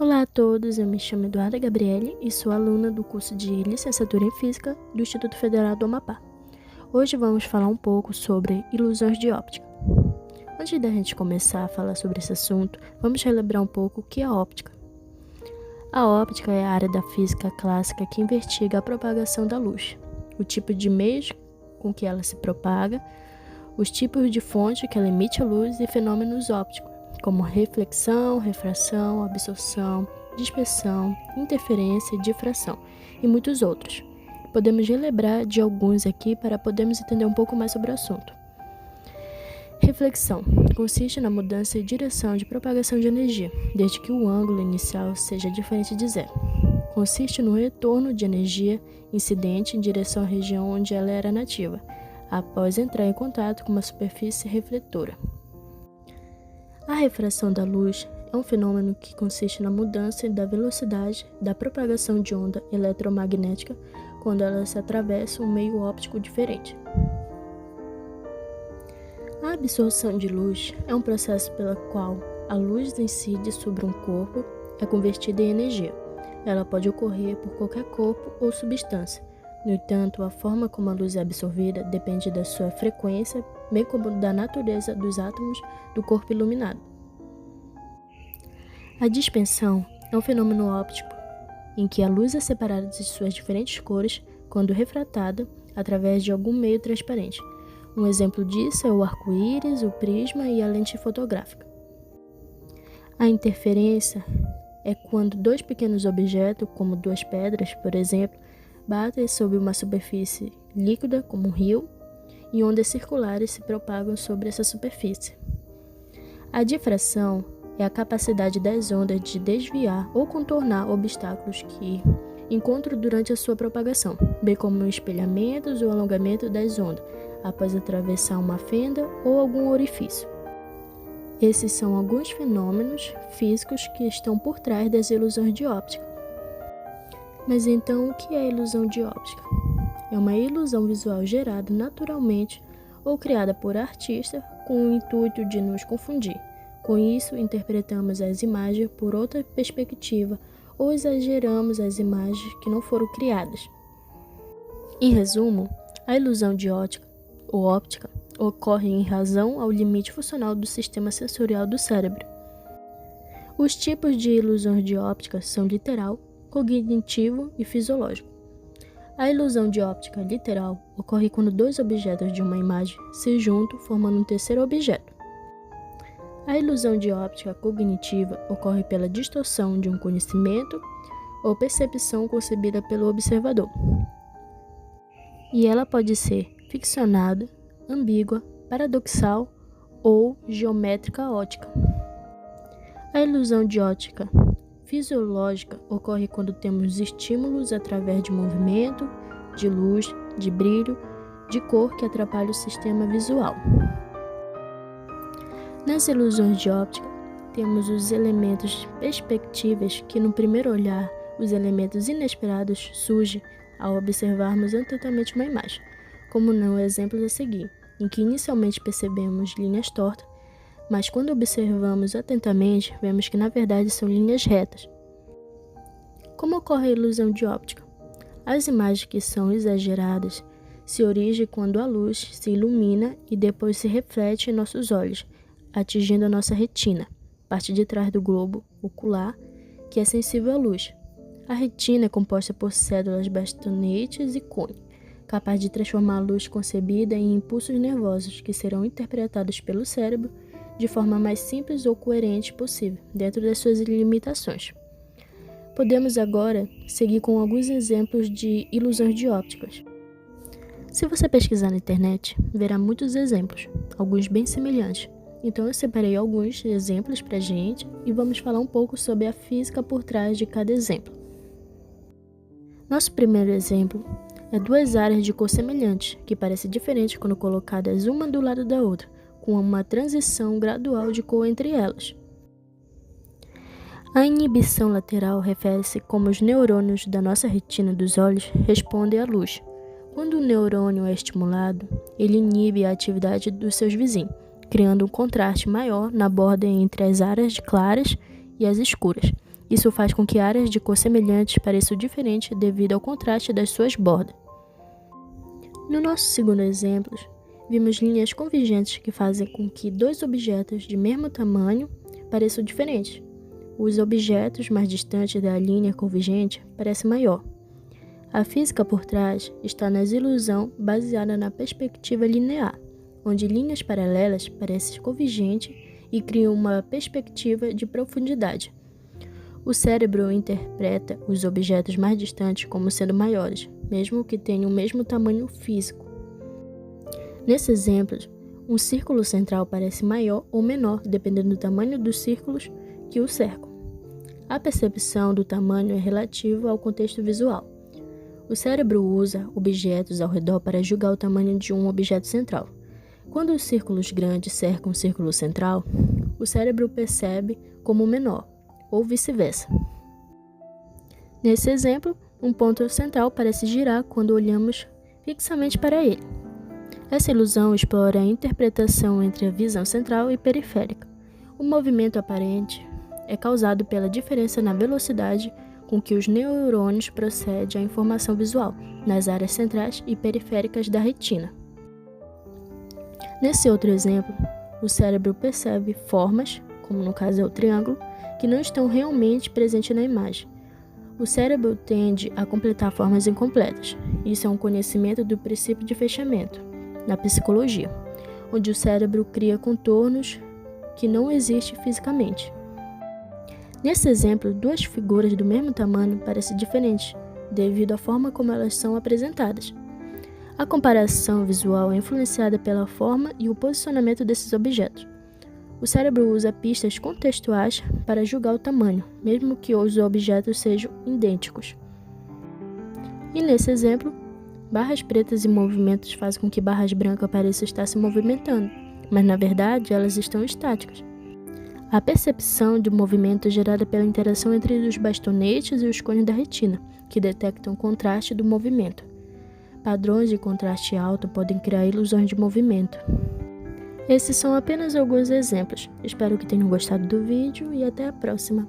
Olá a todos, eu me chamo Eduarda Gabriele e sou aluna do curso de Licenciatura em Física do Instituto Federal do Amapá. Hoje vamos falar um pouco sobre ilusões de óptica. Antes da gente começar a falar sobre esse assunto, vamos relembrar um pouco o que é a óptica. A óptica é a área da física clássica que investiga a propagação da luz, o tipo de meios com que ela se propaga, os tipos de fonte que ela emite a luz e fenômenos ópticos, como reflexão, refração, absorção, dispersão, interferência, difração e muitos outros. Podemos relembrar de alguns aqui para podermos entender um pouco mais sobre o assunto. Reflexão consiste na mudança de direção de propagação de energia, desde que o ângulo inicial seja diferente de zero. Consiste no retorno de energia incidente em direção à região onde ela era nativa, após entrar em contato com uma superfície refletora. A refração da luz é um fenômeno que consiste na mudança da velocidade da propagação de onda eletromagnética quando ela se atravessa um meio óptico diferente. A absorção de luz é um processo pelo qual a luz incide sobre um corpo e é convertida em energia. Ela pode ocorrer por qualquer corpo ou substância. No entanto, a forma como a luz é absorvida depende da sua frequência, bem como da natureza dos átomos do corpo iluminado. A dispersão é um fenômeno óptico em que a luz é separada de suas diferentes cores quando refratada através de algum meio transparente. Um exemplo disso é o arco-íris, o prisma e a lente fotográfica. A interferência é quando dois pequenos objetos, como duas pedras, por exemplo, batem sobre uma superfície líquida, como um rio, e ondas circulares se propagam sobre essa superfície. A difração é a capacidade das ondas de desviar ou contornar obstáculos que encontram durante a sua propagação, bem como espelhamentos ou alongamento das ondas, após atravessar uma fenda ou algum orifício. Esses são alguns fenômenos físicos que estão por trás das ilusões de óptica. Mas então, o que é ilusão de óptica? É uma ilusão visual gerada naturalmente ou criada por artista com o intuito de nos confundir. Com isso, interpretamos as imagens por outra perspectiva ou exageramos as imagens que não foram criadas. Em resumo, a ilusão de óptica ou óptica ocorre em razão ao limite funcional do sistema sensorial do cérebro. Os tipos de ilusões de óptica são literal, cognitivo e fisiológico. A ilusão de óptica literal ocorre quando dois objetos de uma imagem se juntam formando um terceiro objeto. A ilusão de óptica cognitiva ocorre pela distorção de um conhecimento ou percepção concebida pelo observador. E ela pode ser ficcionada, ambígua, paradoxal ou geométrica ótica. A ilusão de ótica fisiológica ocorre quando temos estímulos através de movimento, de luz, de brilho, de cor que atrapalha o sistema visual. Nas ilusões de óptica, temos os elementos perspectivas que, no primeiro olhar, os elementos inesperados surgem ao observarmos atentamente uma imagem, como no exemplo a seguir, em que inicialmente percebemos linhas tortas, mas quando observamos atentamente, vemos que na verdade são linhas retas. Como ocorre a ilusão de óptica? As imagens que são exageradas se origem quando a luz se ilumina e depois se reflete em nossos olhos, atingindo a nossa retina, parte de trás do globo ocular, que é sensível à luz. A retina é composta por células bastonetes e cone, capaz de transformar a luz concebida em impulsos nervosos que serão interpretados pelo cérebro de forma mais simples ou coerente possível, dentro das suas limitações. Podemos agora seguir com alguns exemplos de ilusões de ópticas. Se você pesquisar na internet, verá muitos exemplos, alguns bem semelhantes. Então eu separei alguns exemplos para a gente e vamos falar um pouco sobre a física por trás de cada exemplo. Nosso primeiro exemplo é duas áreas de cor semelhantes, que parecem diferentes quando colocadas uma do lado da outra, com uma transição gradual de cor entre elas. A inibição lateral refere-se como os neurônios da nossa retina dos olhos respondem à luz. Quando o neurônio é estimulado, ele inibe a atividade dos seus vizinhos, criando um contraste maior na borda entre as áreas claras e as escuras, Isso faz com que áreas de cor semelhantes pareçam diferentes devido ao contraste das suas bordas. No nosso segundo exemplo, vimos linhas convergentes que fazem com que dois objetos de mesmo tamanho pareçam diferentes. Os objetos mais distantes da linha convergente parecem maior. A física por trás está na ilusão baseada na perspectiva linear, onde linhas paralelas parecem convergentes e criam uma perspectiva de profundidade. O cérebro interpreta os objetos mais distantes como sendo maiores, mesmo que tenham o mesmo tamanho físico. Nesse exemplo, um círculo central parece maior ou menor dependendo do tamanho dos círculos que o cercam. A percepção do tamanho é relativa ao contexto visual. O cérebro usa objetos ao redor para julgar o tamanho de um objeto central. Quando os círculos grandes cercam o círculo central, o cérebro percebe como menor, ou vice-versa. Nesse exemplo, um ponto central parece girar quando olhamos fixamente para ele. Essa ilusão explora a interpretação entre a visão central e periférica. O movimento aparente é causado pela diferença na velocidade com que os neurônios procedem à informação visual nas áreas centrais e periféricas da retina. Nesse outro exemplo, o cérebro percebe formas, como no caso é o triângulo, que não estão realmente presentes na imagem. O cérebro tende a completar formas incompletas. Isso é um conhecimento do princípio de fechamento, na psicologia, onde o cérebro cria contornos que não existem fisicamente. Nesse exemplo, duas figuras do mesmo tamanho parecem diferentes, devido à forma como elas são apresentadas. A comparação visual é influenciada pela forma e o posicionamento desses objetos. O cérebro usa pistas contextuais para julgar o tamanho, mesmo que os objetos sejam idênticos. E nesse exemplo, barras pretas em movimentos fazem com que barras brancas pareçam estar se movimentando, mas na verdade elas estão estáticas. A percepção de movimento é gerada pela interação entre os bastonetes e os cones da retina, que detectam o contraste do movimento. Padrões de contraste alto podem criar ilusões de movimento. Esses são apenas alguns exemplos. Espero que tenham gostado do vídeo e até a próxima!